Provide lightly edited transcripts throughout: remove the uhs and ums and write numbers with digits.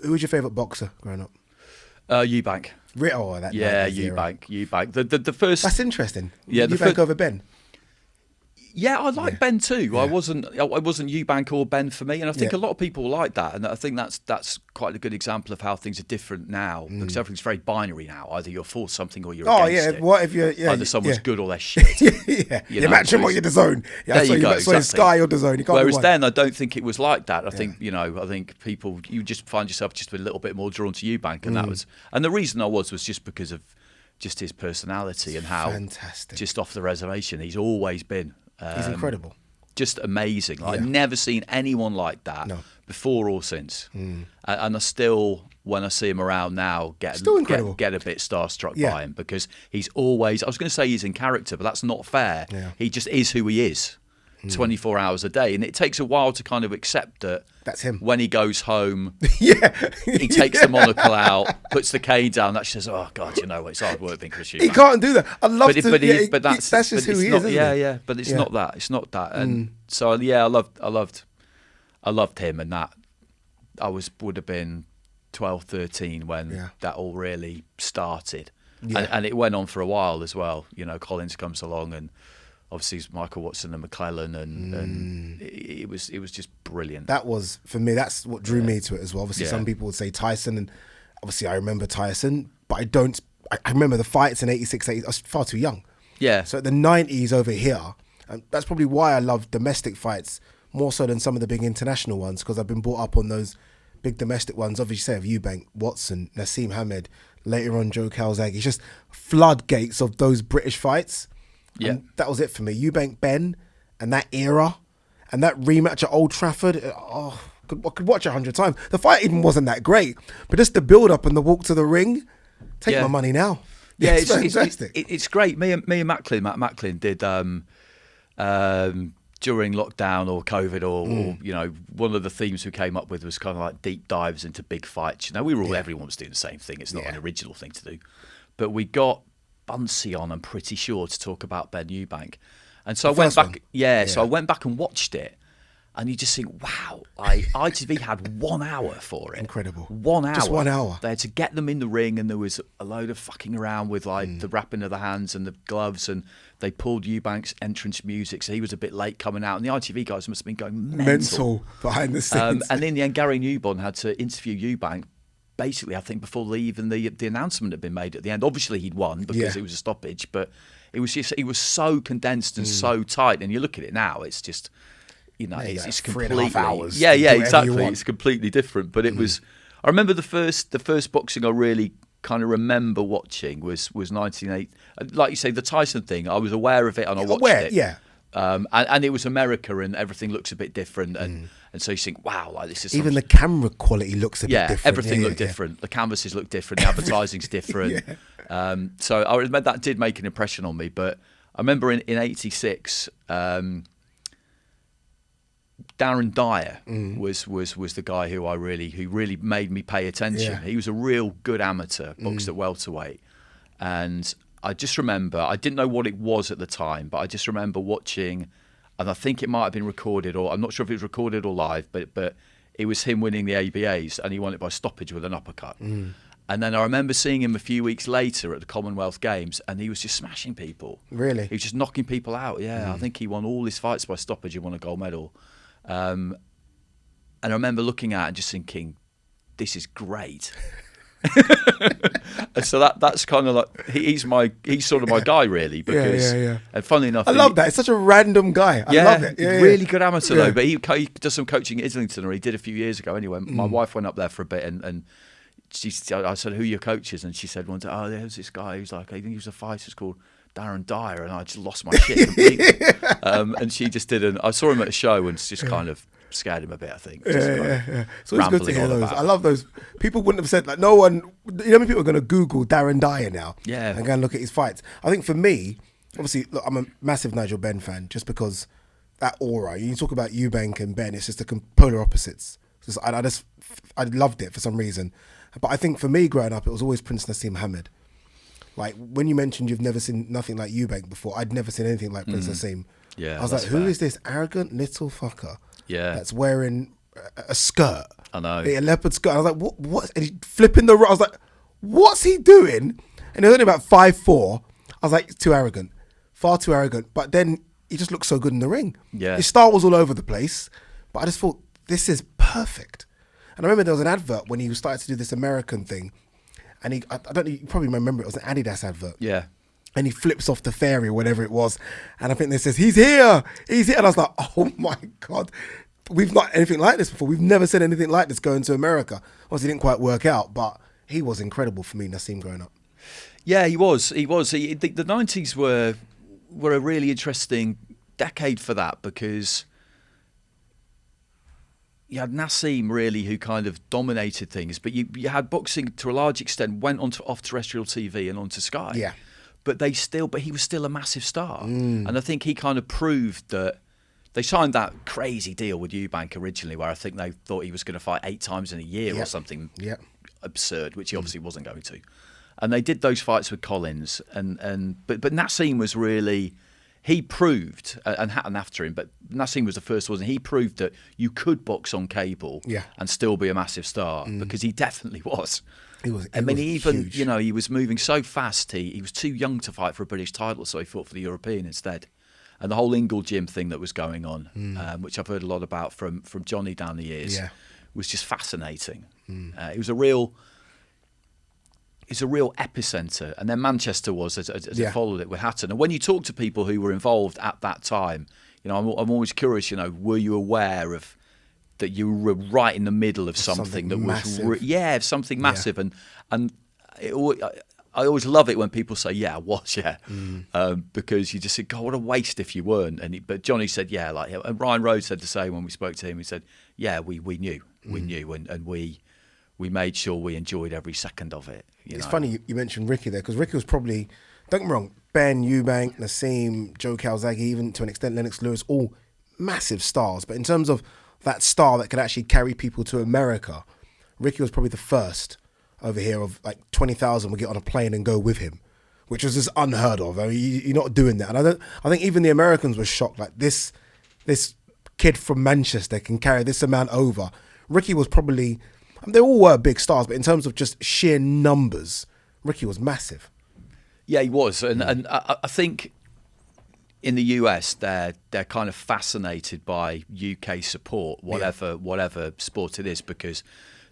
Who was your favourite boxer growing up? Eubank. Eubank. The first. That's interesting. Yeah, Eubank over Ben. Yeah, I like Ben too. Yeah. I wasn't Eubank or Ben for me, and I think a lot of people like that, and I think that's quite a good example of how things are different now, because everything's very binary now. Either you're for something or you're against it. What if you're either someone's good or they're shit. You match them or you're the zone. There you go. Exactly. Sky or the zone. You can't Whereas then, I don't think it was like that. I think people, you just find yourself just a little bit more drawn to Eubank, and that was, and the reason I was just because of just his personality and how fantastic. Just off the reservation he's always been. He's incredible. Just amazing. I've never seen anyone like that before or since. And I still, when I see him around now, get a bit starstruck by him, because he's always, I was going to say he's in character, but that's not fair. Yeah. He just is who he is 24 hours a day. And it takes a while to kind of accept that that's him. When he goes home, he takes the monocle out, puts the cane down, that says, oh, God, you know, it's hard work being Chris Eubank. He can't do that. I love but that's just who he is, but it's not that. It's not that. And so, I loved him, and that would have been 12, 13 when that all really started. Yeah. And it went on for a while as well. You know, Collins comes along, and obviously it's Michael Watson and McClellan, and it was just brilliant. That was, for me, that's what drew me to it as well. Obviously some people would say Tyson, and obviously I remember Tyson, but I remember the fights in 86, 80, I was far too young. Yeah. So the 90s over here, and that's probably why I love domestic fights more so than some of the big international ones, because I've been brought up on those big domestic ones, obviously, of Eubank, Watson, Nassim Hamed, later on Joe Calzaghe. It's just floodgates of those British fights. Yeah, and that was it for me. Eubank Ben and that era and that rematch at Old Trafford. I could watch it 100 times. The fight even wasn't that great, but just the build up and the walk to the ring. Take my money now. Yeah, it's fantastic. It's great. Me and Matt Macklin did during lockdown or COVID or one of the themes we came up with was kind of like deep dives into big fights. You know, everyone was doing the same thing. It's not an original thing to do, but we got Bunsey on, I'm pretty sure, to talk about Ben Eubank, and so I went back. So I went back and watched it, and you just think, wow, ITV had 1 hour for it. Incredible. 1 hour. Just 1 hour. They had to get them in the ring, and there was a load of fucking around with the wrapping of the hands and the gloves, and they pulled Eubank's entrance music, so he was a bit late coming out, and the ITV guys must have been going mental behind the scenes. And in the end, Gary Newbon had to interview Eubank. Basically, I think before even the announcement had been made at the end. Obviously, he'd won because it was a stoppage, but it was so condensed and so tight. And you look at it now, it's just, it's completely 3.5 hours. Yeah, exactly. It's completely different. But it was. I remember the first boxing I really kind of remember watching was 1980. Like you say, the Tyson thing. I was aware of it and I watched it. Yeah. And it was America, and everything looks a bit different, and so you think, wow, like this is even the camera quality looks a bit different. Everything looked different. The canvases look different. The advertising's different. So I remember that did make an impression on me. But I remember in '86, Darren Dyer was the guy who really made me pay attention. Yeah. He was a real good amateur, boxed at welterweight, and I just remember, I didn't know what it was at the time, but I just remember watching, and I think it might have been recorded, or I'm not sure if it was recorded or live, but it was him winning the ABAs, and he won it by stoppage with an uppercut. And then I remember seeing him a few weeks later at the Commonwealth Games, and he was just smashing people. Really? He was just knocking people out, I think he won all his fights by stoppage and won a gold medal. And I remember looking at it and just thinking, this is great. And so that's kind of like he's sort of my guy, really, because and funnily enough, I love that. It's such a random guy. I love it. Really good amateur though, but he does some coaching at Islington, or he did a few years ago anyway. My wife went up there for a bit, and I said, who are your coaches? And she said one day, there's this guy who's like, I think he was a fighter, it's called Darren Dyer, and I just lost my shit completely. And she just didn't. I saw him at a show and just kind of scared him a bit, I think. So it's good to hear those. I love those. People wouldn't have said, like, no one, many people are going to Google Darren Dyer now and go and look at his fights. I think for me, obviously, look, I'm a massive Nigel Benn fan, just because that aura, you talk about Eubank and Ben, it's just the polar opposites. I loved it for some reason. But I think for me growing up, it was always Prince Nassim Hamed. Like, when you mentioned you've never seen nothing like Eubank before, I'd never seen anything like Prince Nassim. Yeah, I was like, who is this arrogant little fucker that's wearing a skirt I know. A leopard skirt. I was like, what? And he's flipping the. I was like, what's he doing? And he was only about 5'4". I was like, it's too arrogant, far too arrogant. But then he just looked so good in the ring. Yeah. His style was all over the place, but I just thought this is perfect. And I remember there was an advert when he started to do this American thing, and I don't know, you probably remember it was an Adidas advert. Yeah. And he flips off the fairy or whatever it was, and I think they says, he's here. And I was like, oh my God, we've not anything like this before. We've never said anything like this going to America. Obviously, it didn't quite work out, but he was incredible for me, Nassim, growing up. Yeah, he was. The 90s were a really interesting decade for that, because you had Nassim really, who kind of dominated things, but you had boxing to a large extent went off terrestrial TV and onto Sky. Yeah. But he was still a massive star. And I think he kind of proved that. They signed that crazy deal with Eubank originally, where I think they thought he was going to fight 8 times in a year or something absurd, which he obviously wasn't going to. And they did those fights with Collins, but Nassim was really, he proved, and Hatton after him, but Nassim was the first one. He proved that you could box on cable and still be a massive star, because he definitely was. He was moving so fast. He was too young to fight for a British title, so he fought for the European instead. And the whole Ingle Gym thing that was going on, which I've heard a lot about from Johnny down the years, was just fascinating. It was a real epicenter, and then Manchester was as it followed it with Hatton. And when you talk to people who were involved at that time, I'm always curious. Were you aware of that you were right in the middle of something that massive. Was something massive, and I always love it when people say, "Yeah, I was," because you just think, "God, what a waste if you weren't." But Johnny said, "Yeah," and Ryan Rhodes said the same when we spoke to him. He said, "Yeah, we knew, and we made sure we enjoyed every second of it." It's funny you mentioned Ricky there, because Ricky was probably, don't get me wrong, Ben, Eubank, Nassim, Joe Calzaghe, even to an extent Lennox Lewis, all massive stars. But in terms of that star that could actually carry people to America, Ricky was probably the first over here of like 20,000 would get on a plane and go with him, which was just unheard of. I mean, you're not doing that. And I think even the Americans were shocked, like this kid from Manchester can carry this amount over. Ricky was probably, they all were big stars, but in terms of just sheer numbers, Ricky was massive. Yeah, he was. And I think in the US, they're kind of fascinated by UK support, whatever sport it is, because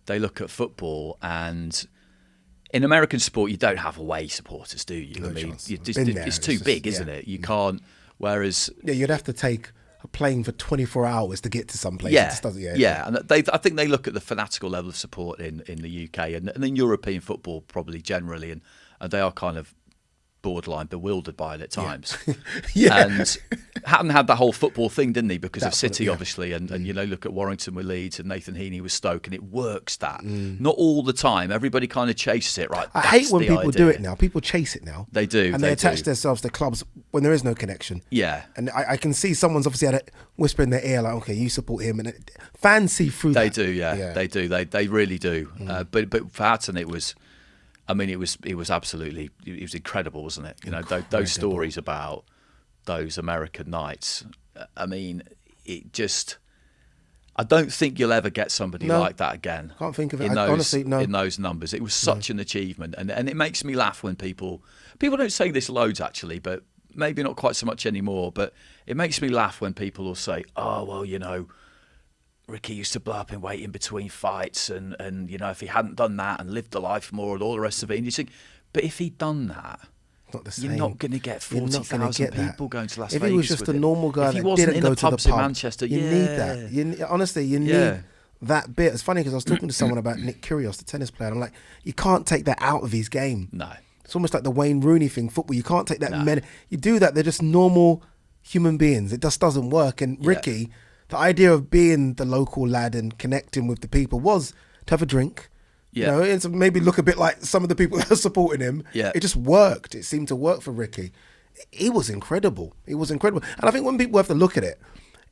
they look at football, and in American sport, you don't have away supporters, do you? No I mean, chance. it's too big, isn't it? You can't. Whereas, you'd have to take a plane for 24 hours to get to some place. And I think they look at the fanatical level of support in the UK and in European football probably generally, and they are kind of borderline bewildered by it at times. And Hatton had that whole football thing, didn't he? Because of City, obviously, and look at Warrington with Leeds and Nathan Heaney with Stoke, and it works that. Not all the time. Everybody kind of chases it, right? I hate when people do it now. People chase it now. They do. And they attach themselves to clubs when there is no connection. Yeah. And I can see someone's obviously had a whisper in their ear, like, okay, you support him. And fans see through they that. They do, yeah. They do. They really do. But for Hatton, it was... I mean, it was absolutely, it was incredible, wasn't it? Those stories about those American nights. I mean, it just, I don't think you'll ever get somebody like that again. Can't think of it. Honestly, no. In those numbers, it was such an achievement, and it makes me laugh when people don't say this loads actually, but maybe not quite so much anymore. But it makes me laugh when people will say, "Oh, well, Ricky used to blow up in weight in between fights, and if he hadn't done that and lived the life more and all the rest of it," and you think, but if he'd done that, not the same. You're not going to get 40,000 people going to Las Vegas. If he was just a normal guy that didn't go to the pub, in Manchester, you need that. Honestly, you need that bit. It's funny because I was talking to someone about Nick Kyrgios, the tennis player, and I'm like, you can't take that out of his game. No. It's almost like the Wayne Rooney thing, football. You can't take that. You do that, they're just normal human beings. It just doesn't work. And Ricky... The idea of being the local lad and connecting with the people was to have a drink, and maybe look a bit like some of the people that are supporting him. Yeah. It just worked. It seemed to work for Ricky. He was incredible. And I think when people have to look at it,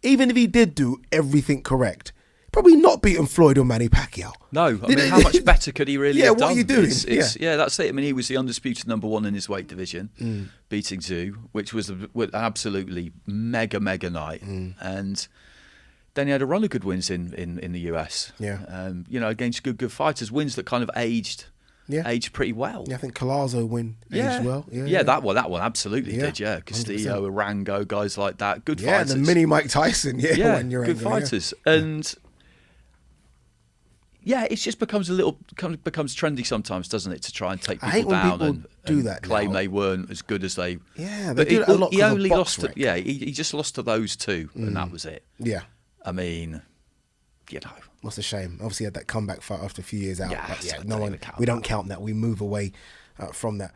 even if he did do everything correct, probably not beaten Floyd or Manny Pacquiao. No, I mean, how much better could he really have done? What are you doing? That's it. I mean, he was the undisputed number one in his weight division, beating Zhu, which was an absolutely mega night. And... then he had a run of good wins in the US. Yeah. You know, against good fighters, wins that kind of aged pretty well. Yeah, I think Collazo win aged well. Yeah, that one absolutely did. Yeah, Castillo, Arango, guys like that, good fighters. Yeah, the mini Mike Tyson. Yeah, good fighters, and. Yeah, it just becomes trendy sometimes, doesn't it, to try and take people down and do that claim now. they weren't as good as they. Yeah, they do it a lot. He only lost. He just lost to those two, and that was it. Yeah, I mean, you know, what's a shame. Obviously, he had that comeback fight after a few years out. Yeah, but we don't count that. We move away from that.